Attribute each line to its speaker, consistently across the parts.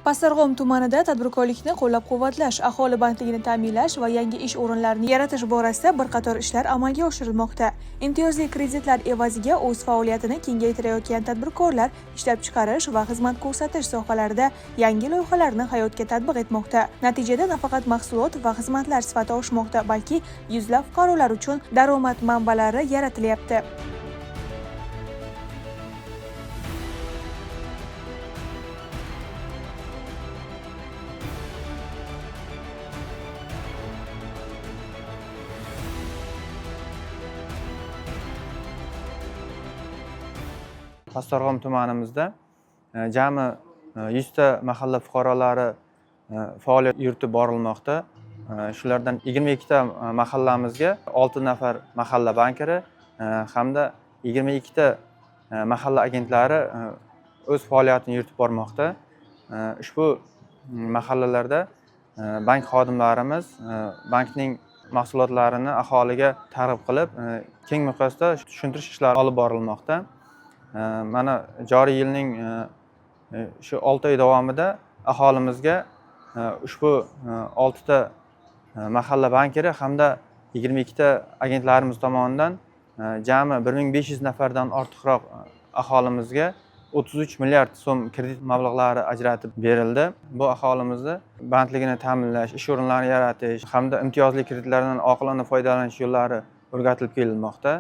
Speaker 1: Pastdarg'om tumanida tadbirkorlikni qo'llab-quvvatlash, aholi bandligini ta'minlash va yangi ish o'rinlarini yaratish borasida bir qator ishlar amalga oshirilmoqda. Imtiyozli kreditlar evaziga o'z faoliyatini kengaytirayotgan tadbirkorlar ishlab chiqarish va xizmat ko'rsatish sohalarida yangi loyihalarni hayotga tatbiq etmoqda. Natijada nafaqat mahsulot va xizmatlar sifati oshmoqda, balki yuzlab fuqarolar uchun daromad manbalari yaratilyapti.
Speaker 2: Pastdarg'om tumanimizda jami 100 ta mahalla fuqarolari faoliyat yuritib borilmoqda. Shulardan 22 ta mahallamizga 6 nafar mahalla bankiri hamda 22 ta mahalla agentlari o'z faoliyatini yuritib bormoqda. Ushbu mahallalarda bank xodimlarimiz bankning mahsulotlarini aholiga targ'ib qilib, keng miqyosda tushuntirish ishlari olib borilmoqda. Mana joriy yilning shu 6 oy davomida aholimizga ushbu 6 ta mahalla bankiri hamda 22 ta agentlarimiz tomonidan jami 1500 nafardan ortiqroq aholimizga 33 milliard so'm kredit mablag'lari ajratib berildi. Bu aholimizni bandligini ta'minlash, ish o'rinlarini yaratish hamda imtiyozli kreditlardan oqilona foydalanish yo'llari o'rgatilib kelinmoqda.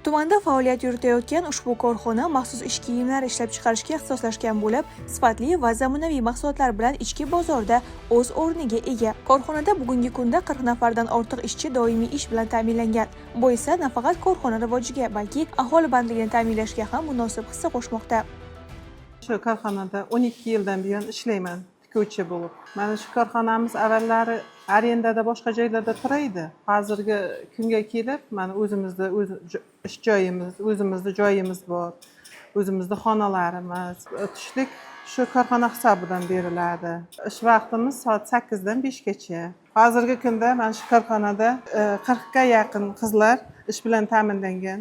Speaker 1: Tumanda faoliyat yuritayotgan ushbu korxona maxsus ish kiyimlari ishlab chiqarishga ixtisoslashgan bo'lib, sifatli va zamonaviy mahsulotlar bilan ichki bozorda o'z o'rniga ega. Korxonada bugungi kunda 40 nafardan ortiq ishchi doimiy ish bilan ta'minlangan. Bu esa nafaqat korxona rivojiga, balki aholi bandligini ta'minlashga ham munosib hissa qo'shmoqda.
Speaker 3: Shu korxonada 12 yildan buyon ishlayman, tikuvchi bo'lib. Mana shu korxonamiz avvallari arendada boshqa joylarda turaydi. Hozirgi kunga kelib, mana o'zimizda ish joyimiz, o'zimizda joyimiz bor. O'zimizda xonalarimiz, tushlik shu korxona hisobidan beriladi. Ish vaqtimiz soat 8 dan 5 gacha. Hozirgi kunda mana shu korxonada 40 ga yaqin qizlar ish bilan ta'minlangan.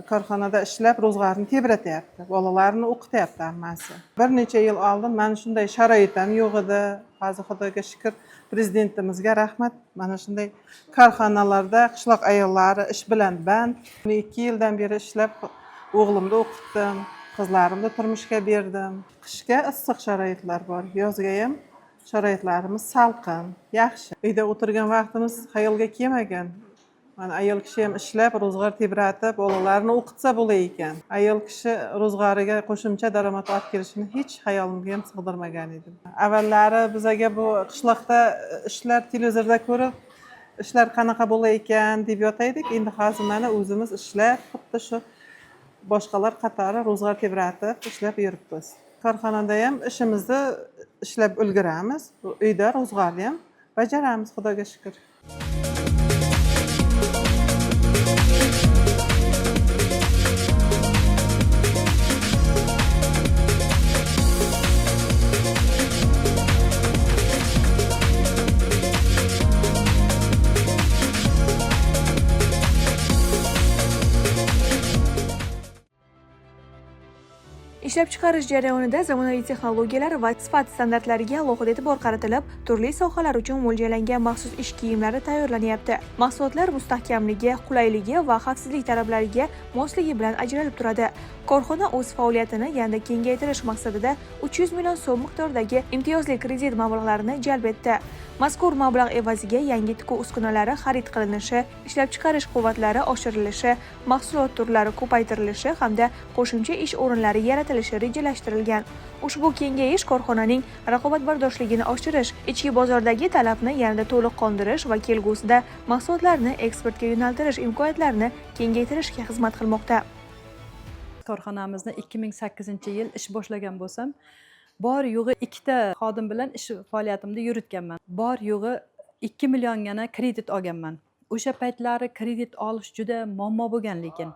Speaker 3: Korxonada ishlab ro'zg'orni tebratyapti, bolalarni o'qityapti hammasi. Bir necha yil oldin mana shunday sharoit ham yo'q edi. Hozir Xudoga shukr, prezidentimizga rahmat. Mana shunday korxonalarda qishloq ayollari ish bilan band. 2 yildan beri ishlab o'g'limni o'qitdim, qizlarimni turmushga berdim. Qishga issiq sharoitlar bor, yozga ham sharoitlarimiz salqin, yaxshi. Uyda o'tirgan vaqtimiz xayolga kelmagan. Mana ayol kishi ham ishlab, ro'zg'or tebratib, bolalarni o'qitsa bo'lar ekan. Ayol kishi ro'zg'origa qo'shimcha daromad olib kelishini hech xayolimga ham sig'dirmagan edim. Avvallari bizaga bu qishloqda ishlar televizorda ko'rib, ishlar qanaqa bo'lar ekan deb yotaydik. Endi hozir mana o'zimiz ishlab, xuddi shu boshqalar qatori ro'zg'or tebratib ishlab yuribmiz. Korxonada ham ishimizni ishlab ulguramiz, uyda ro'zg'orni ham bajaramiz, Xudoga shukr.
Speaker 1: Ishlab chiqarish jarayonida zamonaviy texnologiyalar va sifat standartlariga alohida e'tibor qaratilib, turli sohalar uchun mo'ljallangan maxsus ish kiyimlari tayyorlanyapti. Mahsulotlar mustahkamligi, qulayligi va xavfsizlik talablariga mosligi bilan ajralib turadi. Korxona o'z faoliyatini yanada kengaytirish maqsadida 300 million so'm miqdoridagi imtiyozli kredit mablag'larini jalb etdi. Mazkur mablag' evaziga yangi tikuv uskunalari xarid qilinishi, ishlab chiqarish quvvatlari oshirilishi, mahsulot turlari ko'paytirilishi hamda qo'shimcha ish o'rinlari yaratilishi rejalashtirilgan. Ushbu kengayish korxonaning raqobatbardoshligini oshirish, ichki bozordagi talabni yanada to'liq qondirish va kelgusida mahsulotlarni eksportga yo'naltirish imkoniyatlarini kengaytirishga xizmat qilmoqda.
Speaker 4: Korxonamizni 2008-yil ish boshlagan bo'lsam, bor yo'g'i 2 ta xodim bilan ish faoliyatimni yuritganman. Bor yo'g'i 2 milliongana kredit olganman. O'sha paytlari kredit olish juda muammo bo'lgan, lekin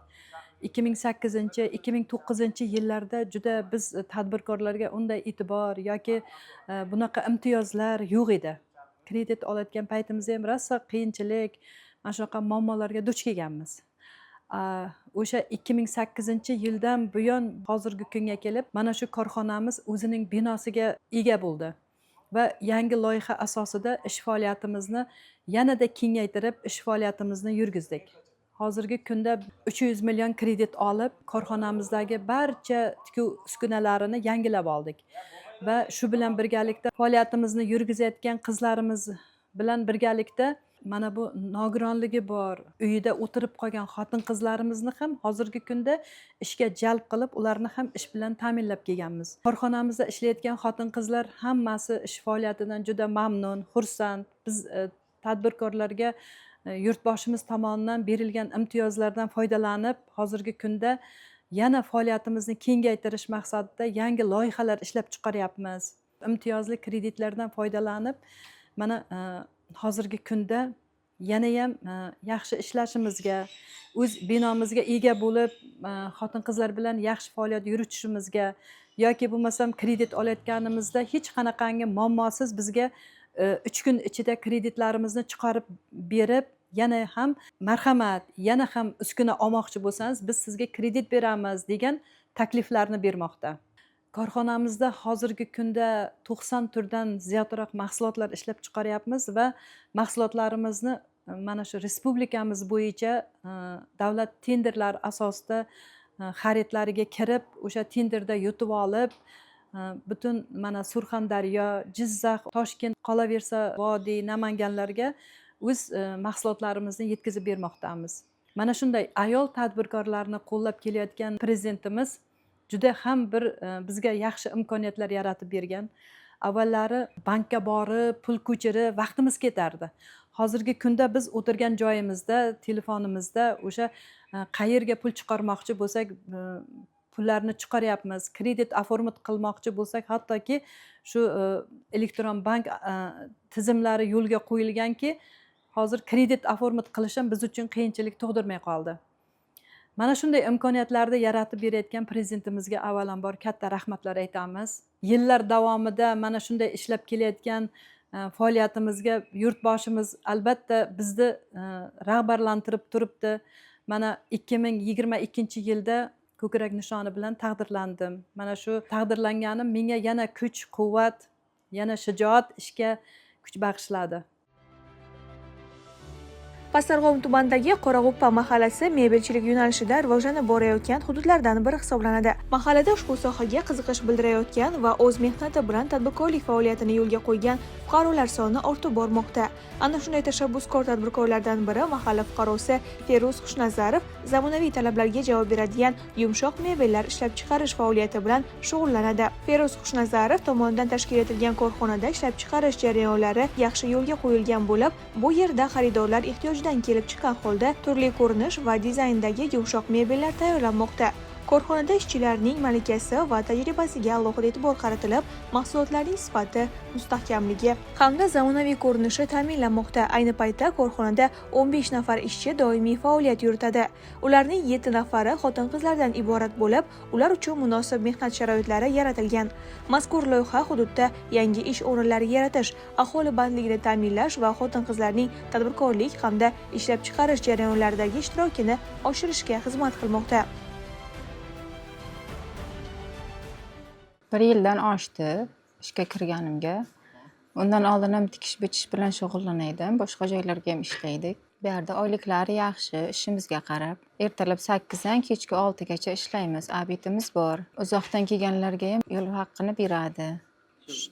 Speaker 4: 2008-2009-yillarda juda biz tadbirkorlarga unday e'tibor yoki bunaqa imtiyozlar yo'q edi. Kredit olayotgan paytimizda ham rosa qiyinchilik, mana shunaqa muammolarga duch kelganmiz. O'sha 2008-yildan buyon hozirgi kunga kelib mana shu korxonamiz o'zining binosiga ega bo'ldi va yangi loyiha asosida ish faoliyatimizni yanada kengaytirib ish faoliyatimizni yurgizdik. Hozirgi kunda 300 million kredit olib korxonamizdagi barcha tikuv uskunalarini yangilab oldik va shu bilan birgalikda faoliyatimizni yurgizayotgan qizlarimiz bilan birgalikda mana bu nogironligi bor uyida o'tirib qolgan xotin qizlarimizni ham hozirgi kunda ishga jalb qilib ularni ham ish bilan ta'minlab kelganmiz. Korxonamizda ishlayotgan xotin qizlar hammasi ish faoliyatidan juda mamnun, xursand. Biz tadbirkorlarga yurtboshimiz tomonidan berilgan imtiyozlardan foydalanib hozirgi kunda yana faoliyatimizni kengaytirish maqsadida yangi loyihalar ishlab chiqaryapmiz. Imtiyozli kreditlardan foydalanib mana hozirgi kunda yanayam yaxshi ishlashimizga, o'z binomizga ega bo'lib, xotin qizlar bilan yaxshi faoliyat yuritishimizga yoki bo'lmasam kredit olayotganimizda hech qanaqangi muammosiz bizga 3 kun ichida kreditlarimizni chiqarib berib, yana ham marhamat, yana ham uskuna olmoqchi bo'lsangiz, biz sizga kredit beramiz degan takliflarni bermoqda. Korxonamizda hozirgi kunda 90 turdan ziyodroq mahsulotlar ishlab chiqaryapmiz va mahsulotlarimizni mana shu respublikamiz bo'yicha davlat tenderlar asosida xaridlariga kirib, o'sha tenderda yutib olib, butun mana Surxondaryo, Jizzax, Toshkent, qolaversa Vodiy, Namanganlarga o'z mahsulotlarimizni yetkazib bermoqdamiz. Mana shunday ayol tadbirkorlarni qo'llab kelayotgan prezidentimiz juda ham bir bizga yaxshi imkoniyatlar yaratib bergan. Avvallari bankka borib, pul ko'chirib vaqtimiz ketardi. Hozirgi kunda biz o'tirgan joyimizda, telefonimizda o'sha qayerga pul chiqarmoqchi bo'lsak, pullarni chiqaryapmiz. Kredit oformit qilmoqchi bo'lsak, hattoki shu elektron bank tizimlari yo'lga qo'yilganki, hozir kredit oformit qilish ham biz uchun qiyinchilik tug'dirmay qoldi. Mana shunday imkoniyatlarni yaratib berayotgan prezidentimizga avvalambor katta rahmatlar aytamiz. Yillar davomida mana shunday ishlab kelayotgan faoliyatimizga yurtboshimiz albatta bizni rag'batlantirib turibdi. Mana 2022-yilda ko'krak nishoni bilan taqdirlandim. Mana shu taqdirlanganim menga yana kuch, quvvat, yana shijoat ishga kuch bag'ishladi.
Speaker 1: Pastdarg'om tumanidagi Qorag'uppa mahallasi mebelchilik yo'nalishida rivojlanib borayotgan hududlardan biri hisoblanadi. Mahallada ushbu sohaga qiziqish bildirayotgan va o'z mehnati bilan tadbirkorlik faoliyatini yo'lga qo'ygan fuqarolar soni ortib bormoqda. Ana shunday tashabbuskor tadbirkorlardan biri mahalla fuqarosi Feruz Xushnazarov zamonaviy talablarga javob beradigan yumshoq mebellar ishlab chiqarish faoliyati bilan shug'ullanadi. Feruz Xushnazarov tomonidan tashkil etilgan korxonada ishlab chiqarish jarayonlari yaxshi yo'lga qo'yilgan bo'lib, bu yerda xaridorlar ehtiyojidan kelib chiqqan holda turli ko'rinish va dizayndagi yumshoq mebellar tayyorlanmoqda. Korxonada ishchilarning malakasi va tajribasiga alohida e'tibor qaratilib, mahsulotlarning sifati, mustahkamligi hamda zamonaviy ko'rinishi ta'minlanmoqda. Ayni paytda korxonada 15 nafar ishchi doimiy faoliyat yuritadi. Ularning 7 nafari xotin-qizlardan iborat bo'lib, ular uchun munosib mehnat sharoitlari yaratilgan. Mazkur loyiha hududda yangi ish o'rinlari yaratish, aholi bandligini ta'minlash va xotin-qizlarning tadbirkorlik hamda ishlab chiqarish jarayonlaridagi ishtirokini oshirishga xizmat qilmoqda.
Speaker 5: 1 yildan oshdi ishga kirganimga. Undan oldin ham tikish bichish bilan shug'ullanaydim. Boshqa joylarga ham ishlaydik. Bu yerda oyliklari yaxshi, ishimizga qarab. Ertalab 8 dan kechki 6 gacha ishlaymiz. Abitimiz bor. Uzoqdan kelganlarga ham yo'l haqqini beradi.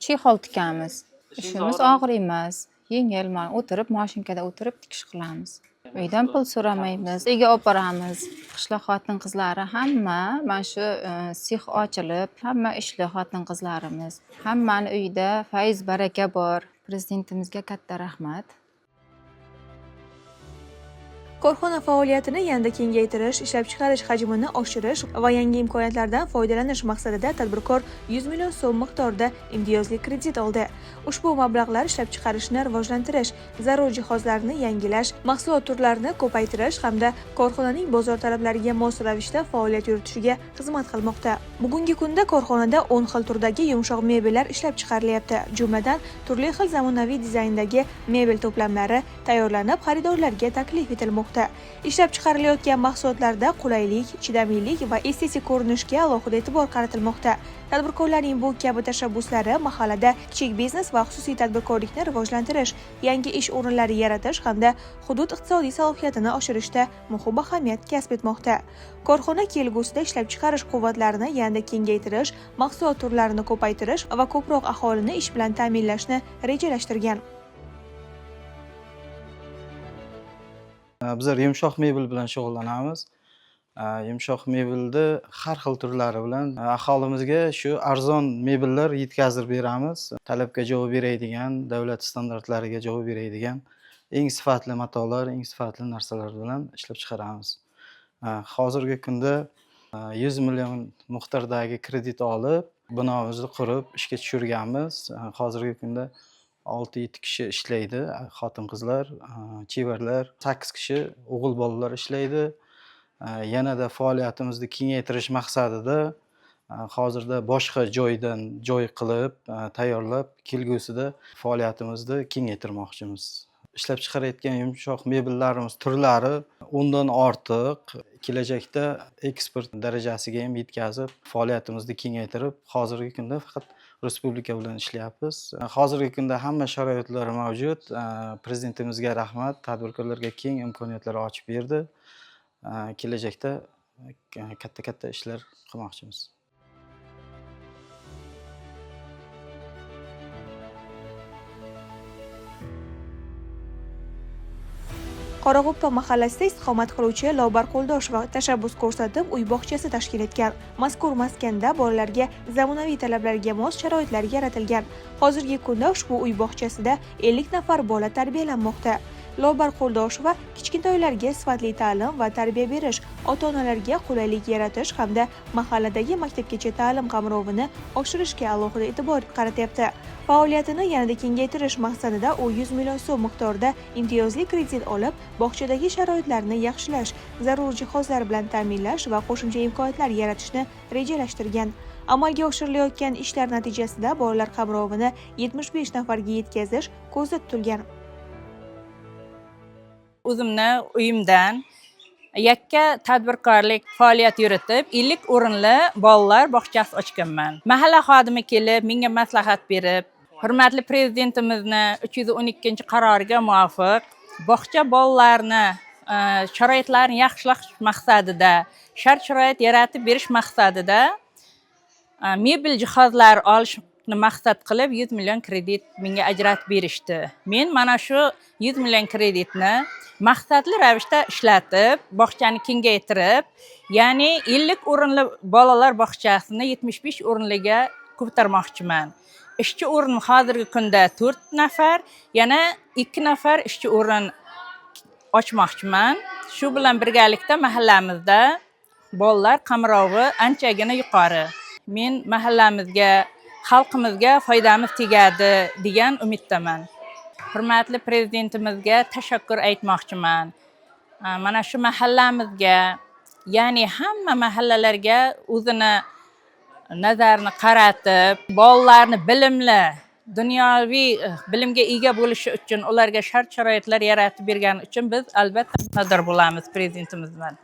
Speaker 5: Chexol tikamiz. Ishimiz og'ir emas. Yengil, o'tirib, mashinkada o'tirib tikish qilamiz. Uydan pul so'ramaymiz, uyga olib boramiz. Qishloq xotin-qizlari hamma mana shu sex ochilib, hamma ishli xotin-qizlarimiz. Hammani uyida fayz baraka bor. Prezidentimizga katta rahmat.
Speaker 1: Korxona faoliyatini yanada kengaytirish, ishlab chiqarish hajmini oshirish va yangi imkoniyatlardan foydalanish maqsadida tadbirkor 100 million so'm miqdorida imtiyozli kredit oldi. Ushbu mablag'lar ishlab chiqarishni rivojlantirish, zarur jihozlarni yangilash, mahsulot turlarini ko'paytirish hamda korxonaning bozor talablariga mos ravishda faoliyat yuritishiga xizmat qilmoqda. Bugungi kunda korxonada 10 xil turdagi yumshoq mebellar ishlab chiqarilyapti. Jumladan, turli xil zamonaviy dizayndagi mebel to'plamlari tayyorlanib, xaridorlarga taklif etilmoqda. qilmoqda. Ishlab chiqarilayotgan mahsulotlarda qulaylik, chidamlilik va estetik ko'rinishga alohida e'tibor qaratilmoqda. Tadbirkorlarning bu kabi tashabbuslari mahallada kichik biznes va xususiy tadbirkorlikni rivojlantirish, yangi ish o'rinlari yaratish hamda hudud iqtisodiy salohiyatini oshirishda muhim ahamiyat kasb etmoqda. Korxona kelgusida ishlab chiqarish quvvatlarini yanada kengaytirish, mahsulot turlarini ko'paytirish va ko'proq aholini ish bilan ta'minlashni rejalashtirgan.
Speaker 6: Bizlar yumshoq mebel bilan shug'ullanamiz. Yumshoq mebelni har xil turlari bilan aholimizga shu arzon mebellar yetkazib beramiz. Talabga javob beradigan, davlat standartlariga javob beradigan eng sifatli matolar, eng sifatli narsalar bilan ishlab chiqaramiz. Hozirgi kunda 100 million miqdordagi kredit olib, binomizni qurib ishga tushirganmiz. Hozirgi kunda 6-7 kishi ishlaydi, xotin-qizlar, chevarlar, 8 kishi o'g'il bolalar ishlaydi. Yanada faoliyatimizni kengaytirish maqsadida hozirda boshqa joydan joy qilib, tayyorlab, kelgusida faoliyatimizni kengaytirmoqchimiz. Ishlab chiqarayotgan yumshoq mebellarimiz turlari 10 dan ortiq, kelajakda eksport darajasiga ham yetkazib, faoliyatimizni kengaytirib, hozirgi kunda faqat respublika bilan ishlayapmiz. Hozirgi kunda hamma sharoitlar mavjud. Prezidentimizga rahmat, tadbirkorlarga keng imkoniyatlar ochib berdi. Kelajakda katta ishlar qilmoqchimiz.
Speaker 1: Qorag'uppa mahallasida istiqomat qiluvchi Lobar Qo'ldosh va tashabbus ko'rsatib uy bog'chasi tashkil etgan. Mazkur maskanda bolalarga zamonaviy talablarga mos sharoitlar yaratilgan. Hozirgi kunda ushbu uy bog'chasida 50 nafar bola tarbiyalanmoqda. Lobar Qo'ldoshova kichkintoylarga sifatli ta'lim va tarbiya berish, ota-onalarga qulaylik yaratish hamda mahalladagi maktabgacha ta'lim qamrovini oshirishga alohida e'tibor qaratyapti. Faoliyatini yanada kengaytirish maqsadida u 100 million so'm miqdorida imtiyozli kredit olib, bog'chadagi sharoitlarni yaxshilash, zarur jihozlar bilan ta'minlash va qo'shimcha imkoniyatlar yaratishni rejalashtirgan. Amalga oshirilayotgan ishlar natijasida bolalar qamrovini 75 nafarga yetkazish ko'zda tutilgan.
Speaker 7: O'zimni uyimdan yakka tadbirkorlik faoliyat yuritib, 50 o'rinli bolalar bog'chasi ochganman. Mahalla xodimi kelib, menga maslahat berib, hurmatli prezidentimizni 312-qaroriga muvofiq bog'cha bolalarni sharoitlarini yaxshilash maqsadida, shart-sharoit yaratib berish maqsadida mebel jihozlar olishni maqsad qilib 100 million kredit menga ajratib berishdi. Men mana shu 100 million kreditni maqsadli ravishda ishlatib, bog'chani kengaytirib, ya'ni 50 o'rinli bolalar bog'chasini 75 o'rinliga ko'tarmoqchiman. Ishchi o'rin hozirgi kunda 4 nafar, yana 2 nafar ishchi o'rin ochmoqchiman. Shu bilan birgalikda mahallamizda bolalar qamrovi anchagina yuqori. Men mahallamizga, xalqimizga foydamiz tegadi degan umiddaman. Hurmatli prezidentimizga tashakkur aytmoqchiman. Mana shu mahallamizga, ya'ni hamma mahallalarga o'zini nazarini qaratib, bolalarni bilimli, dunyoviy bilimga ega bo'lishi uchun ularga shart-sharoitlar yaratib bergani uchun biz albatta minnatdor bo'lamiz prezidentimizdan.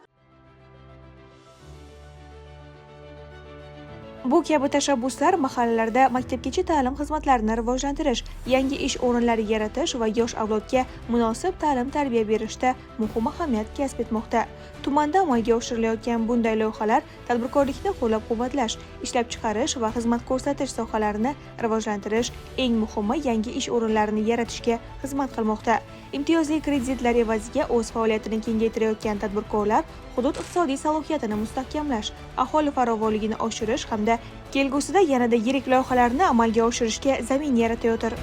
Speaker 1: Bu kabi tashabbuslar mahallalarda maktabgacha ta'lim xizmatlarini rivojlantirish, yangi ish o'rinlari yaratish va yosh avlodga munosib ta'lim-tarbiya berishda muhim ahamiyat kasb etmoqda. Tumanda amalga oshirilayotgan bunday loyihalar tadbirkorlikni qo'llab-quvvatlash, ishlab chiqarish va xizmat ko'rsatish sohalarini rivojlantirish, eng muhimi yangi ish o'rinlarini yaratishga xizmat qilmoqda. Imtiyozli kreditlar evaziga o'z faoliyatini kengaytirayotgan tadbirkorlar hudud iqtisodiy salohiyatini mustahkamlash, aholi farovonligini oshirish hamda kelgusida yanada yirik loyihalarni amalga oshirishga zamin yaratayotir.